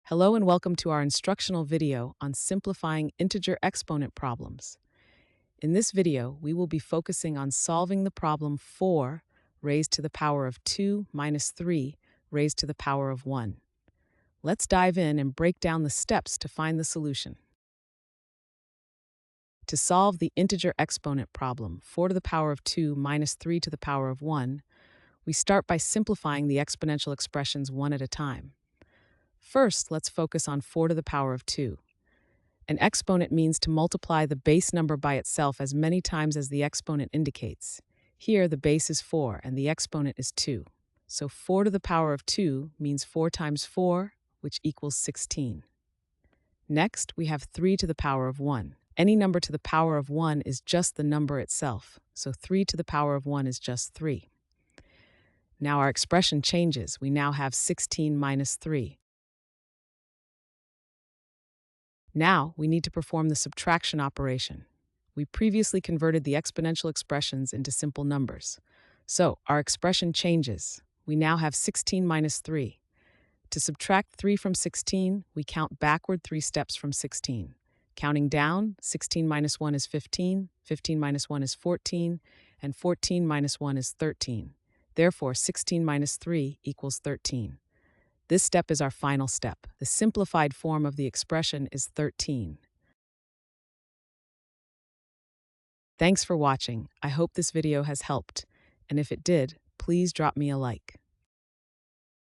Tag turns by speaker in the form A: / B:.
A: Hello and welcome to our instructional video on simplifying integer exponent problems. In this video, we will be focusing on solving the problem 4 raised to the power of 2 minus 3 raised to the power of 1. Let's dive in and break down the steps to find the solution. To solve the integer exponent problem 4 to the power of 2 minus 3 to the power of 1, we start by simplifying the exponential expressions one at a time. First, let's focus on 4 to the power of 2. An exponent means to multiply the base number by itself as many times as the exponent indicates. Here, the base is 4 and the exponent is 2. So 4 to the power of 2 means 4 times 4, which equals 16. Next, we have 3 to the power of 1. Any number to the power of 1 is just the number itself, so 3 to the power of 1 is just 3. Now our expression changes. We now have 16 minus 3. Now, we need to perform the subtraction operation. We previously converted the exponential expressions into simple numbers. So, our expression changes. We now have 16 minus 3. To subtract 3 from 16, we count backward 3 steps from 16. Counting down, 16 minus 1 is 15, 15 minus 1 is 14, and 14 minus 1 is 13. Therefore, 16 minus 3 equals 13. This step is our final step. The simplified form of the expression is 13. Thanks for watching. I hope this video has helped. And if it did, please drop me a like.